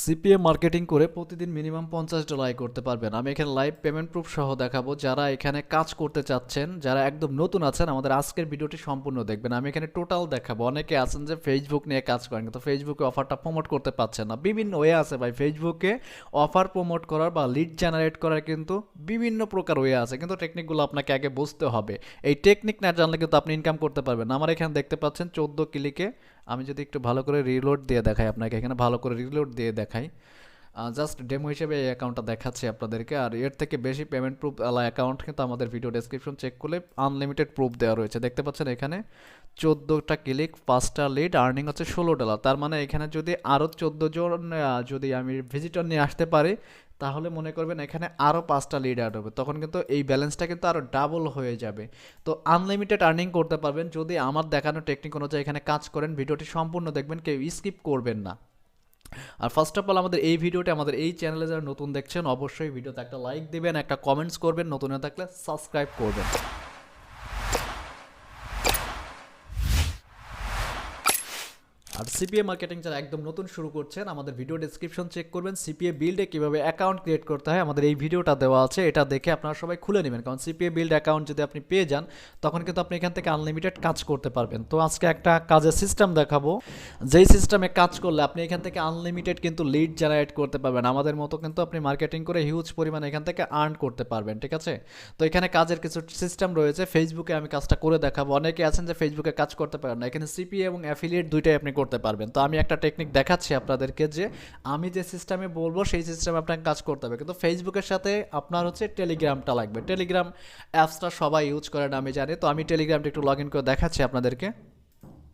CPA marketing করে প্রতিদিন minimum $50 আয় করতে পারবেন। আমি এখানে লাইভ পেমেন্ট প্রুফ সহ দেখাবো। যারা এখানে কাজ করতে চাচ্ছেন, যারা একদম নতুন আছেন, আমাদের আজকের ভিডিওটি সম্পূর্ণ দেখবেন। আমি এখানে টোটাল দেখাবো। অনেকে আছেন যে ফেসবুক নিয়ে কাজ করেন কিন্তু ফেসবুকে অফারটা প্রমোট করতে পারছেন না। বিভিন্ন ওয়ে আছে ভাই, ফেসবুকে অফার প্রমোট করার বা লিড জেনারেট করার কিন্তু বিভিন্ন প্রকার ওয়ে আছে, কিন্তু টেকনিকগুলো আপনাকে আগে বুঝতে হবে। এই টেকনিক না জানলে কিন্তু আপনি ইনকাম করতে পারবেন না। আমার এখানে দেখতে পাচ্ছেন 14 ক্লিকে আমি যদি একটু ভালো করে রিলোড দিয়ে দেখাই আপনাকে, এখানে ভালো করে রিলোড দিয়ে দেখাই, জাস্ট ডেমো হিসেবে এই অ্যাকাউন্টটা দেখাচ্ছি আপনাদেরকে। আর এর থেকে বেশি পেমেন্ট প্রুফ আলা অ্যাকাউন্ট কিন্তু আমাদের ভিডিও ডেসক্রিপশন চেক করলে আনলিমিটেড প্রুফ দেওয়া রয়েছে। দেখতে পাচ্ছেন এখানে 14টা ক্লিক, 5টা লিড, আর্নিং হচ্ছে $16। তার মানে এখানে যদি আরও 14 জন যদি আমি ভিজিটর নিয়ে আসতে পারি, তাহলে মনে করবেন এখানে আরও 5টা লিড অ্যাড হবে, তখন কিন্তু এই ব্যালেন্সটা কিন্তু আরও ডাবল হয়ে যাবে। তো আনলিমিটেড আর্নিং করতে পারবেন যদি আমার দেখানো টেকনিক অনুযায়ী এখানে কাজ করেন। ভিডিওটি সম্পূর্ণ দেখবেন, কেউ স্কিপ করবেন না। আর ফার্স্ট অফ অল আমাদের এই ভিডিওটি আমাদের এই চ্যানেলে যারা নতুন দেখছেন, অবশ্যই ভিডিওতে একটা লাইক দিবেন, একটা কমেন্টস করবেন, নতুন হয়ে থাকলে সাবস্ক্রাইব করবেন। আর সিপিএ মার্কেটিং যারা একদম নতুন শুরু করছেন, আমাদের ভিডিও ডেসক্রিপশন চেক করবেন। সিপিএ বিল্ডে কীভাবে অ্যাকাউন্ট ক্রিয়েট করতে হয় আমাদের এই ভিডিওটা দেওয়া আছে, এটা দেখে আপনারা সবাই খুলে নেবেন। কারণ সিপিএ বিল্ড অ্যাকাউন্ট যদি আপনি পেয়ে যান, তখন কিন্তু আপনি এখান থেকে আনলিমিটেড কাজ করতে পারবেন। তো আজকে একটা কাজের সিস্টেম দেখাবো, যেই সিস্টেমে কাজ করলে আপনি এখান থেকে আনলিমিটেড কিন্তু লিড জেনারেট করতে পারবেন। আমাদের মতো কিন্তু আপনি মার্কেটিং করে হিউজ পরিমাণে এখান থেকে আর্ন করতে পারবেন, ঠিক আছে? তো এখানে কাজের কিছু সিস্টেম রয়েছে। ফেসবুকে আমি কাজটা করে দেখাবো। অনেকে আছেন যে ফেসবুকে কাজ করতে পারেন না, এখানে সিপিএ এবং অ্যাফিলিয়েট দুইটাই আপনি করতে পারবেন। তো আমি একটা টেকনিক দেখাচ্ছি আপনাদেরকে, যে আমি যে সিস্টেমে বলবো সেই সিস্টেমে আপনাকে কাজ করতে হবে। কিন্তু ফেসবুকের সাথে আপনার হচ্ছে টেলিগ্রামটা লাগবে। টেলিগ্রাম অ্যাপসটা সবাই ইউজ করে না আমি জানি, তো আমি টেলিগ্রামটা একটু লগ ইন করে দেখাচ্ছি আপনাদেরকে।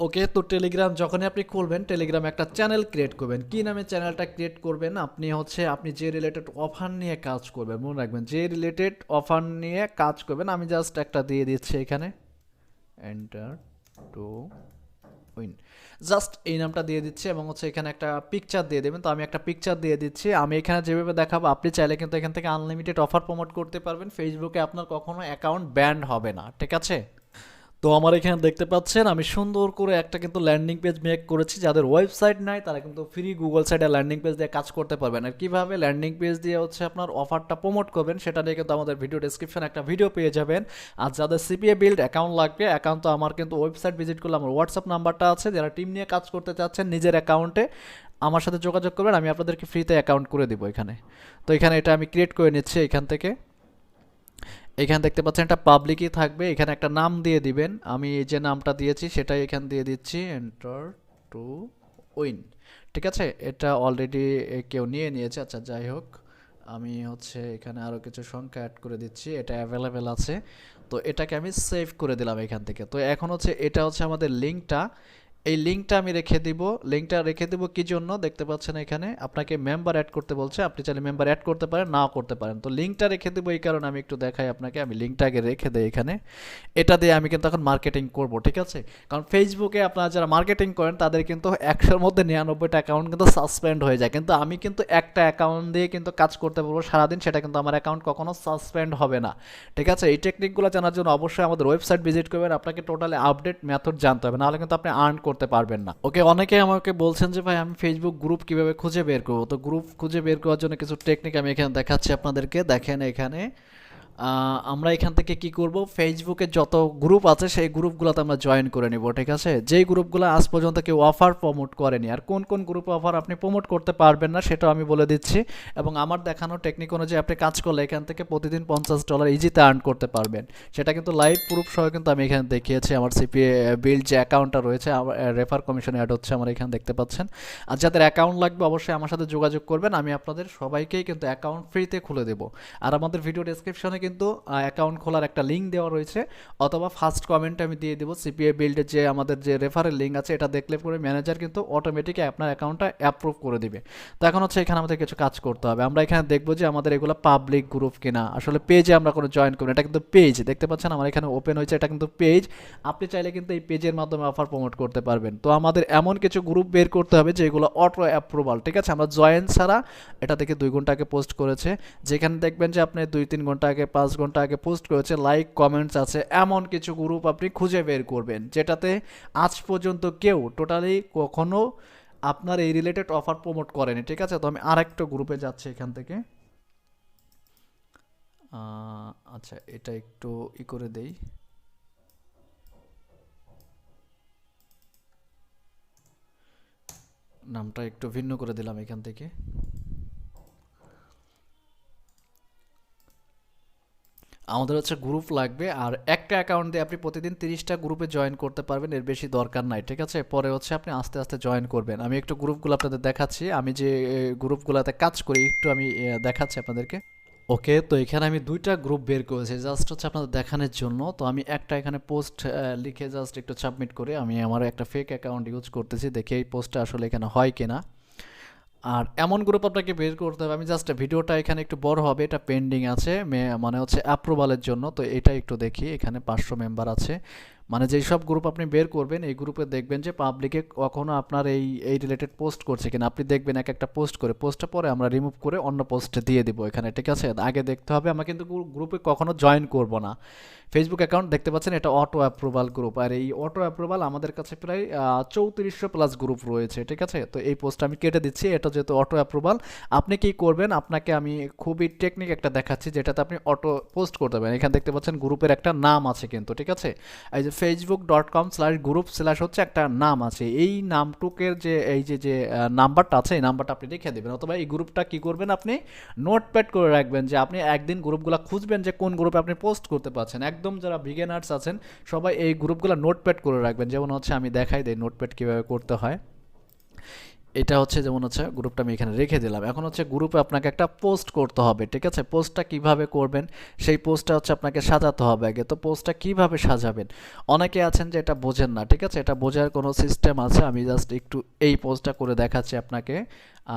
ওকে, তো টেলিগ্রাম যখনই আপনি খুলবেন, টেলিগ্রামে একটা চ্যানেল ক্রিয়েট করবেন। কী নামে চ্যানেলটা ক্রিয়েট করবেন? আপনি যে রিলেটেড অফার নিয়ে কাজ করবেন, মনে রাখবেন যে রিলেটেড অফার নিয়ে কাজ করবেন। আমি জাস্ট একটা দিয়ে দিচ্ছি এখানে, এন্টার টু উইন, জাস্ট এই নামটা দিয়ে দিচ্ছি এবং হচ্ছে এখানে একটা পিকচার দিয়ে দেবেন। তো আমি একটা পিকচার দিয়ে দিচ্ছি। আমি এখানে যেভাবে দেখাবো, আপনি চাইলে কিন্তু এখান থেকে আনলিমিটেড অফার প্রমোট করতে পারবেন। ফেসবুকে আপনার কখনো অ্যাকাউন্ট ব্যান্ড হবে না, ঠিক আছে? তো আমার এখানে দেখতে পাচ্ছেন আমি সুন্দর করে একটা কিন্তু ল্যান্ডিং পেজ মেক করেছি। যাদের ওয়েবসাইট নাই তারা কিন্তু ফ্রি গুগল সাইটে ল্যান্ডিং পেজ দিয়ে কাজ করতে পারবেন। আর কীভাবে ল্যান্ডিং পেজ দিয়ে হচ্ছে আপনার অফারটা প্রমোট করবেন, সেটা নিয়ে কিন্তু আমাদের ভিডিও ডেসক্রিপশনে একটা ভিডিও পেয়ে যাবেন। আর যাদের সিপিএ বিল্ড অ্যাকাউন্ট লাগবে, অ্যাকাউন্ট তো আমার কিন্তু ওয়েবসাইট ভিজিট করলে আমার হোয়াটসঅ্যাপ নাম্বারটা আছে। যারা টিম নিয়ে কাজ করতে চাচ্ছেন নিজের অ্যাকাউন্টে, আমার সাথে যোগাযোগ করবেন, আমি আপনাদেরকে ফ্রিতে অ্যাকাউন্ট করে দেবো এখানে। তো এখানে এটা আমি ক্রিয়েট করে নিচ্ছি এখান থেকে। এখানে দেখতে পাচ্ছেন এটা পাবলিকই থাকবে, এখানে একটা নাম দিয়ে দিবেন। আমি যে নামটা দিয়েছি সেটাই এখানে দিয়ে দিচ্ছি, এন্টার টু উইন, ঠিক আছে? এটা অলরেডি কেউ নিয়ে নিয়েছে, আচ্ছা যাই হোক। আমি হচ্ছে এখানে আরও কিছু সংখ্যা অ্যাড করে দিচ্ছি, এটা অ্যাভেলেবেল আছে। তো এটাকে আমি সেভ করে দিলাম এখান থেকে। তো এখন হচ্ছে এটা হচ্ছে আমাদের লিঙ্কটা, এই লিঙ্কটা আমি রেখে দিব। লিঙ্কটা রেখে দিব কি জন্য? দেখতে পাচ্ছেন এখানে আপনাকে মেম্বার অ্যাড করতে বলছে। আপনি চাইলে মেম্বার অ্যাড করতে পারেন, নাও করতে পারেন। তো লিঙ্কটা রেখে দেবো এই কারণে, আমি একটু দেখাই আপনাকে। আমি লিঙ্কটা আগে রেখে দেই এখানে। এটা দিয়ে আমি কিন্তু এখন মার্কেটিং করব, ঠিক আছে? কারণ ফেসবুকে আপনারা যারা মার্কেটিং করেন তাদের কিন্তু 100-র মধ্যে 99টা অ্যাকাউন্ট কিন্তু সাসপেন্ড হয়ে যায়, কিন্তু আমি কিন্তু একটা অ্যাকাউন্ট দিয়ে কিন্তু কাজ করতে পারবো সারাদিন, সেটা কিন্তু আমার অ্যাকাউন্ট কখনো সাসপেন্ড হবে না, ঠিক আছে? এই টেকনিকগুলো জানার জন্য অবশ্যই আমাদের ওয়েবসাইট ভিজিট করবেন। আপনাকে টোটালি আপডেট মেথড জানতে হবে, নাহলে কিন্তু আপনি আর্ন করতে পারবেন না। ওকে, অনেকে আমাকে বলছেন যে ভাই আমি ফেসবুক গ্রুপ কিভাবে খুঁজে বের করবো। তো গ্রুপ খুঁজে বের করার জন্য কিছু টেকনিক আমি এখানে দেখাচ্ছি আপনাদেরকে। দেখেন এখানে আমরা এখান থেকে কি করব, ফেসবুকে যত গ্রুপ আছে সেই গ্রুপগুলোতে আমরা জয়েন করে নিব, ঠিক আছে? যেই গ্রুপগুলো আজ পর্যন্ত কেউ অফার প্রমোট করেনি। আর কোন কোন গ্রুপে অফার আপনি প্রমোট করতে পারবেন না সেটাও আমি বলে দিচ্ছি। এবং আমার দেখানো টেকনিক অনুযায়ী আপনি কাজ করলে এখান থেকে প্রতিদিন $50 ইজিতে আর্ন করতে পারবেন। সেটা কিন্তু লাইভ প্রুফ সহ কিন্তু আমি এখানে দেখিয়েছি। আমার সিপিএ বিল্ড যে অ্যাকাউন্টটা রয়েছে, আমার রেফার কমিশন অ্যাড হচ্ছে আমার এখানে, দেখতে পাচ্ছেন। আর যাদের অ্যাকাউন্ট লাগবে অবশ্যই আমার সাথে যোগাযোগ করবেন, আমি আপনাদের সবাইকেই কিন্তু অ্যাকাউন্ট ফ্রিতে খুলে দেবো। আর আমাদের ভিডিও ডেসক্রিপশনে কিন্তু অ্যাকাউন্ট খোলার একটা লিঙ্ক দেওয়া রয়েছে, অথবা ফার্স্ট কমেন্টে আমি দিয়ে দেবো সিপিএ বিল্ডের যে আমাদের যে রেফারেল লিঙ্ক আছে, এটা দেখলে পরে ম্যানেজার কিন্তু অটোমেটিক আপনার অ্যাকাউন্টটা অ্যাপ্রুভ করে দিবে। তো এখন হচ্ছে এখানে আমাদের কিছু কাজ করতে হবে। আমরা এখানে দেখবো যে আমাদের এগুলো পাবলিক গ্রুপ কিনা। আসলে পেজে আমরা কোনো জয়েন করবো, এটা কিন্তু পেজ, দেখতে পাচ্ছেন আমার এখানে ওপেন হয়েছে, এটা কিন্তু পেজ। আপনি চাইলে কিন্তু এই পেজের মাধ্যমে অফার প্রমোট করতে পারবেন। তো আমাদের এমন কিছু গ্রুপ বের করতে হবে যেগুলো অটো অ্যাপ্রুভাল, ঠিক আছে? আমরা জয়েন ছাড়া, এটা থেকে 2 ঘন্টা আগে পোস্ট করেছে, যেখানে দেখবেন যে আপনি 2-3 ঘন্টা আগে, 5 ঘন্টা আগে পোস্ট করেছে, লাইক কমেন্টস আছে, এমন কিছু গ্রুপ আপনি খুঁজে বের করবেন যেটাতে আজ পর্যন্ত কেউ টোটালি কখনো আপনার এই রিলেটেড অফার প্রমোট করেনি, ঠিক আছে। তো আমি আরেকটা গ্রুপে যাচ্ছি এখান থেকে। আচ্ছা, এটা একটু করে দেই। নামটা একটু ভিন্ন করে দিলাম এখান থেকে। আমাদের হচ্ছে গ্রুপ লাগবে, আর একটা অ্যাকাউন্ট দিয়ে আপনি প্রতিদিন 30টা গ্রুপে জয়েন করতে পারবেন, এর বেশি দরকার নাই, ঠিক আছে। পরে হচ্ছে আপনি আস্তে আস্তে জয়েন করবেন। আমি একটু গ্রুপগুলো আপনাদের দেখাচ্ছি, আমি যে গ্রুপগুলোতে কাজ করি একটু আমি দেখাচ্ছি আপনাদেরকে। ওকে, তো এখানে আমি 2টা গ্রুপ বের করেছি জাস্ট হচ্ছে আপনাদের দেখানোর জন্য। তো আমি একটা এখানে পোস্ট লিখে জাস্ট একটু সাবমিট করে আমি আমার একটা ফেক অ্যাকাউন্ট ইউজ করতেছি, দেখি এই পোস্টটা আসলে এখানে হয় কিনা। আর এমন গ্রুপ আপনাকে বের করতে হবে, আমি জাস্ট ভিডিওটা এখানে একটু বড় হবে, এটা পেন্ডিং আছে মানে হচ্ছে অ্যাপ্রুভালের জন্য। তো এটা একটু দেখি, এখানে 500 মেম্বার আছে। মানে যেই সব গ্রুপ আপনি বের করবেন এই গ্রুপে দেখবেন যে পাবলিকে কখনো আপনার এই রিলেটেড পোস্ট করছে কিনা। আপনি দেখবেন এক একটা পোস্ট করে, পোস্টটা পরে আমরা রিমুভ করে অন্য পোস্টে দিয়ে দিব এখানে, ঠিক আছে। আগে দেখতে হবে, আমরা কিন্তু গ্রুপে কখনো জয়েন করব না। ফেসবুক অ্যাকাউন্ট দেখতে পাচ্ছেন, এটা অটো অ্যাপ্রুভাল গ্রুপ, আর এই অটো অ্যাপ্রুভাল আমাদের কাছে প্রায় 3400 প্লাস গ্রুপ রয়েছে, ঠিক আছে। তো এই পোস্ট আমি কেটে দিচ্ছি, এটা যেহেতু অটো অ্যাপ্রুভাল। আপনি কি করবেন, আপনাকে আমি খুবই টেকনিক একটা দেখাচ্ছি যেটাতে আপনি অটো পোস্ট করতে পারেন। এখানে দেখতে পাচ্ছেন গ্রুপের একটা নাম আছে কিন্তু, ঠিক আছে। এই যে facebook.com/group/ হচ্ছে একটা নাম আছে, এই নামটুকের যে এই যে নাম্বারটা আছে, এই নাম্বারটা আপনি রেখে দেবেন, অথবা এই গ্রুপটা কি করবেন, আপনি নোটপ্যাড করে রাখবেন, যে আপনি একদিন গ্রুপগুলো খুঁজবেন যে কোন গ্রুপে আপনি পোস্ট করতে পারছেন। একদম যারা বিগিনার্স আছেন সবাই এই গ্রুপগুলো নোটপ্যাড করে রাখবেন। যেমন হচ্ছে আমি দেখাই দিই নোটপ্যাড কীভাবে করতে হয়। এটা হচ্ছে যেমন হচ্ছে গ্রুপটা আমি এখানে রেখে দিলাম। এখন হচ্ছে গ্রুপে আপনাকে একটা পোস্ট করতে হবে, ঠিক আছে। পোস্টটা কিভাবে করবেন, সেই পোস্টটা হচ্ছে আপনাকে সাজাতে হবে আগে। তো পোস্টটা কিভাবে সাজাবেন, অনেকে আছেন যে এটা বোঝেন না, ঠিক আছে। এটা বোঝার কোনো সিস্টেম আছে, আমি জাস্ট একটু এই পোস্টটা করে দেখাচ্ছি আপনাকে।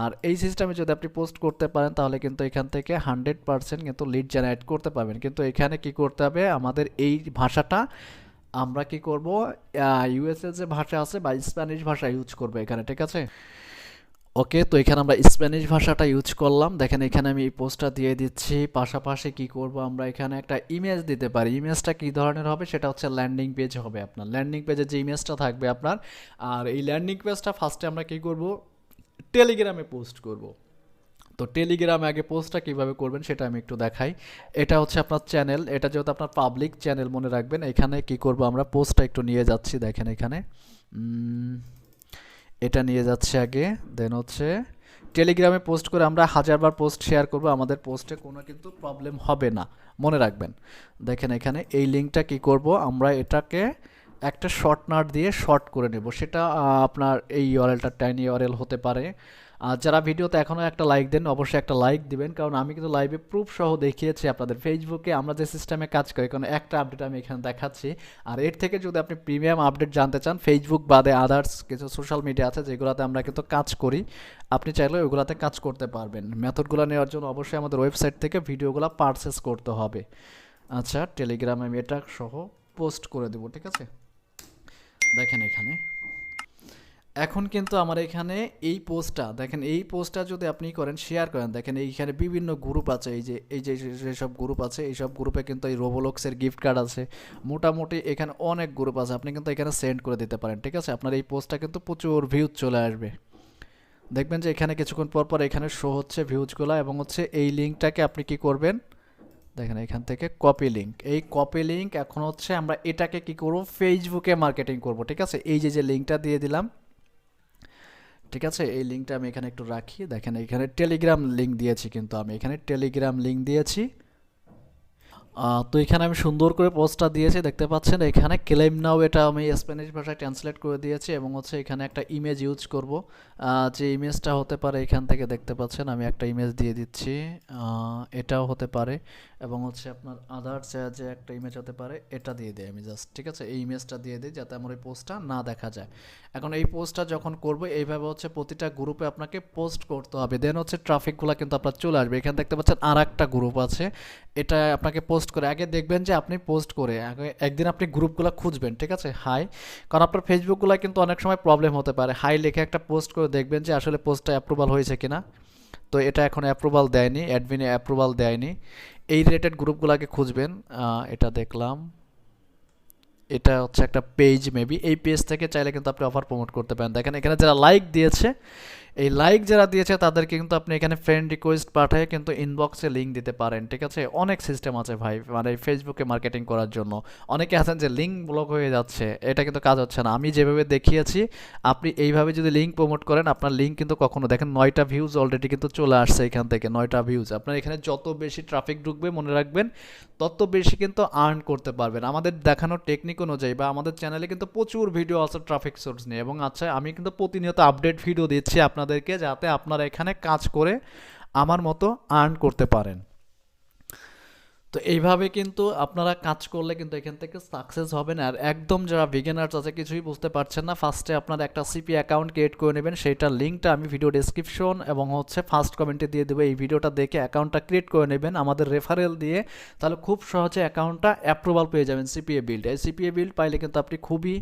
আর এই সিস্টেমে যদি আপনি পোস্ট করতে পারেন তাহলে কিন্তু এখান থেকে 100% কিন্তু লিড জেনারেট করতে পারবেন। কিন্তু এখানে কি করতে হবে, আমাদের এই ভাষাটা আমরা কি করব, ইউএসএ যে ভাষা আছে বা স্প্যানিশ ভাষা ইউজ করবো এখানে, ঠিক আছে। ওকে, তো এখানে আমরা স্প্যানিশ ভাষাটা ইউজ করলাম। দেখেন এখানে আমি এই পোস্টটা দিয়ে দিচ্ছি, পাশাপাশি কি করব, আমরা এখানে একটা ইমেজ দিতে পারি। ইমেজটা কি ধরনের হবে, সেটা হচ্ছে ল্যান্ডিং পেজ হবে আপনার। ল্যান্ডিং পেজে যে ইমেজটা থাকবে আপনার, আর এই ল্যান্ডিং পেজটা ফার্স্টে আমরা কি করব, টেলিগ্রামে পোস্ট করব। তো টেলিগ্রামে আগে পোস্টটা কীভাবে করবেন সেটা আমি একটু দেখাই। এটা হচ্ছে আপনার চ্যানেল, এটা যেহেতু আপনার পাবলিক চ্যানেল মনে রাখবেন। এখানে কি করব, আমরা পোস্টটা একটু নিয়ে যাচ্ছি, দেখেন এখানে এটা নিয়ে যাচ্ছে আগে। দেন হচ্ছে টেলিগ্রামে পোস্ট করে আমরা 1000বার পোস্ট শেয়ার করব, আমাদের পোস্টে কোনো কিন্তু প্রবলেম হবে না, মনে রাখবেন। দেখেন এখানে এই লিঙ্কটা কি করব, আমরা এটাকে একটা শর্ট নাট দিয়ে শর্ট করে নেব। সেটা আপনার এই ইউআরএলটা টাইনি ইউআরএল হতে পারে। আর যারা ভিডিওতে এখনও একটা লাইক দেন, অবশ্যই একটা লাইক দিবেন, কারণ আমি কিন্তু লাইভে প্রুফ সহ দেখিয়েছি আপনাদের। ফেসবুকে আমরা যে সিস্টেমে কাজ করি, কারণ একটা আপডেট আমি এখানে দেখাচ্ছি। আর এর থেকে যদি আপনি প্রিমিয়াম আপডেট জানতে চান, ফেসবুক বাদে আদার্স কিছু সোশ্যাল মিডিয়া আছে যেগুলোতে আমরা কিন্তু কাজ করি, আপনি চাইলে ওইগুলোতে কাজ করতে পারবেন। মেথডগুলো নেওয়ার জন্য অবশ্যই আমাদের ওয়েবসাইট থেকে ভিডিওগুলো পারচেস করতে হবে। আচ্ছা, টেলিগ্রামে আমি এটা সহ পোস্ট করে দেবো, ঠিক আছে। দেখেন এখানে এখন কিন্তু আমার এখানে এই পোস্টটা দেখেন, এই পোস্টটা যদি আপনি করেন, শেয়ার করেন, দেখেন এইখানে বিভিন্ন গ্রুপ আছে, এই যে যেসব গ্রুপ আছে এইসব গ্রুপে কিন্তু এই রোবোলক্সের গিফট কার্ড আছে। মোটামুটি এখানে অনেক গ্রুপ আছে, আপনি কিন্তু এখানে সেন্ড করে দিতে পারেন, ঠিক আছে। আপনার এই পোস্টটা কিন্তু প্রচুর ভিউজ চলে আসবে। দেখবেন যে এখানে কিছুক্ষণ পর পর এখানে শো হচ্ছে ভিউজগুলো, এবং হচ্ছে এই লিঙ্কটাকে আপনি কি করবেন, দেখেন এখান থেকে কপি লিঙ্ক, এই কপি লিঙ্ক এখন হচ্ছে আমরা এটাকে কি করব, ফেসবুকে মার্কেটিং করব, ঠিক আছে। এই যে লিঙ্কটা দিয়ে দিলাম, ঠিক আছে। এই লিঙ্কটা আমি এখানে একটু রাখি। দেখেন এখানে টেলিগ্রাম লিঙ্ক দিয়েছি, কিন্তু আমি এখানে টেলিগ্রাম লিঙ্ক দিয়েছি। তো এখানে আমি সুন্দর করে পোস্টটা দিয়েছি, দেখতে পাচ্ছেন এখানে ক্লেম নাও, এটা আমি স্প্যানিশ ভাষায় ট্রান্সলেট করে দিয়েছি। এবং হচ্ছে এখানে একটা ইমেজ ইউজ করব, যে ইমেজটা হতে পারে এখান থেকে দেখতে পাচ্ছেন আমি একটা ইমেজ দিয়ে দিচ্ছি, এটাও হতে পারে। এবং হচ্ছে আপনার আদার্স যে একটা ইমেজ হতে পারে, এটা দিয়ে দিই আমি জাস্ট, ঠিক আছে। এই ইমেজটা দিয়ে দিই যাতে আমার এই পোস্টটা না দেখা যায়। এখন এই পোস্টটা যখন করব, এইভাবে হচ্ছে প্রতিটা গ্রুপে আপনাকে পোস্ট করতে হবে। দেন হচ্ছে ট্রাফিকগুলো কিন্তু আপনার চলে আসবে। এখানে দেখতে পাচ্ছেন আর একটা গ্রুপ আছে, এটা আপনাকে পোস্ট করে আগে দেখবেন যে আপনি পোস্ট করে আগে একদিন আপনি গ্রুপগুলো খুঁজবেন, ঠিক আছে। হাই, কারণ আপনার ফেসবুকগুলো কিন্তু অনেক সময় প্রবলেম হতে পারে। হাই লিখে একটা পোস্ট করে দেখবেন যে আসলে পোস্টটা অ্যাপ্রুভাল হয়েছে কিনা। তো এটা এখন অ্যাপ্রুভাল দেয়নি, অ্যাডমিনে অ্যাপ্রুভাল দেয়নি। এই রিলেটেড গ্রুপগুলোকে খুঁজবেন। এটা দেখলাম, এটা হচ্ছে একটা পেজ মেবি, এই পেজ থেকে চাইলে কিন্তু আপনি অফার প্রমোট করতে পারেন। দেখেন এখানে যারা লাইক দিয়েছে, এই লাইক যারা দিয়েছে তাদেরকে কিন্তু আপনি এখানে ফ্রেন্ড রিকোয়েস্ট পাঠিয়ে কিন্তু ইনবক্সে লিঙ্ক দিতে পারেন, ঠিক আছে? অনেক সিস্টেম আছে ভাই, মানে ফেসবুকে মার্কেটিং করার জন্য। অনেকে আছেন যে লিঙ্ক ব্লক হয়ে যাচ্ছে, এটা কিন্তু কাজ হচ্ছে না। আমি যেভাবে দেখিয়েছি আপনি এইভাবে যদি লিঙ্ক প্রমোট করেন, আপনার লিঙ্ক কিন্তু কখনো, দেখেন 9টা ভিউজ অলরেডি কিন্তু চলে আসছে এখান থেকে, 9টা ভিউজ। আপনার এখানে যত বেশি ট্রাফিক ঢুকবে মনে রাখবেন তত বেশি কিন্তু আর্ন করতে পারবেন। আমাদের দেখানো টেকনিক অনুযায়ী বা আমাদের চ্যানেলে কিন্তু প্রচুর ভিডিও আছে ট্রাফিক সোর্স নিয়ে, এবং আচ্ছা আমি কিন্তু প্রতিনিয়ত আপডেট ভিডিও দিচ্ছি আপনাদেরকে, যাতে আপনারা এখানে কাজ করে আমার মতো আর্ন করতে পারেন। তো এইভাবে কিন্তু আপনারা কাজ করলে কিন্তু এখান থেকে সাকসেস হবেন। আর একদম যারা বিগিনার্স আছে, কিছুই বুঝতে পারছেন না, ফার্স্টে আপনারা একটা সিপি অ্যাকাউন্ট ক্রিয়েট করে নেবেন। সেইটার লিঙ্কটা আমি ভিডিও ডেসক্রিপশন এবং হচ্ছে ফার্স্ট কমেন্টে দিয়ে দেবো। এই ভিডিওটা দেখে অ্যাকাউন্টটা ক্রিয়েট করে নেবেন আমাদের রেফারেল দিয়ে, তাহলে খুব সহজে অ্যাকাউন্টটা অ্যাপ্রুভাল পেয়ে যাবেন সিপিএ বিল্ড। এই সিপিএ বিল্ড পাইলে কিন্তু আপনি খুবই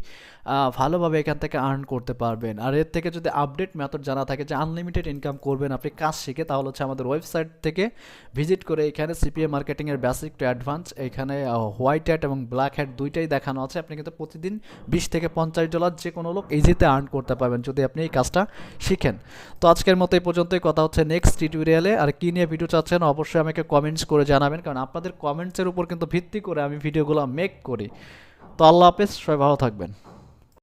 ভালোভাবে এখান থেকে আর্ন করতে পারবেন। আর এর থেকে যদি আপডেট মেথড জানা থাকে যে আনলিমিটেড ইনকাম করবেন আপনি কাজ শিখে, তাহলে হচ্ছে আমাদের ওয়েবসাইট থেকে ভিজিট করে এখানে সিপিএ মার্কেটিংয়ের বেসিক টু অ্যাডভান্স, এখানে হোয়াইট হ্যাট এবং ব্ল্যাক হ্যাট দুইটাই দেখানো আছে। আপনি কিন্তু প্রতিদিন $20 থেকে $50 যে কোনো লোক ইজিতে আর্ন করতে পারবেন যদি আপনি এই কাজটা শিখেন। তো আজকের মতো এই পর্যন্তই, কথা হচ্ছে নেক্সট টিউটোরিয়ালে। আর কী নিয়ে ভিডিও চাচ্ছেন অবশ্যই আমাকে কমেন্টস করে জানাবেন, কারণ আপনাদের কমেন্টসের উপর কিন্তু ভিত্তি করে আমি ভিডিওগুলো মেক করি। তো আল্লাহ হাফেজ, সবাই ভালো থাকবেন।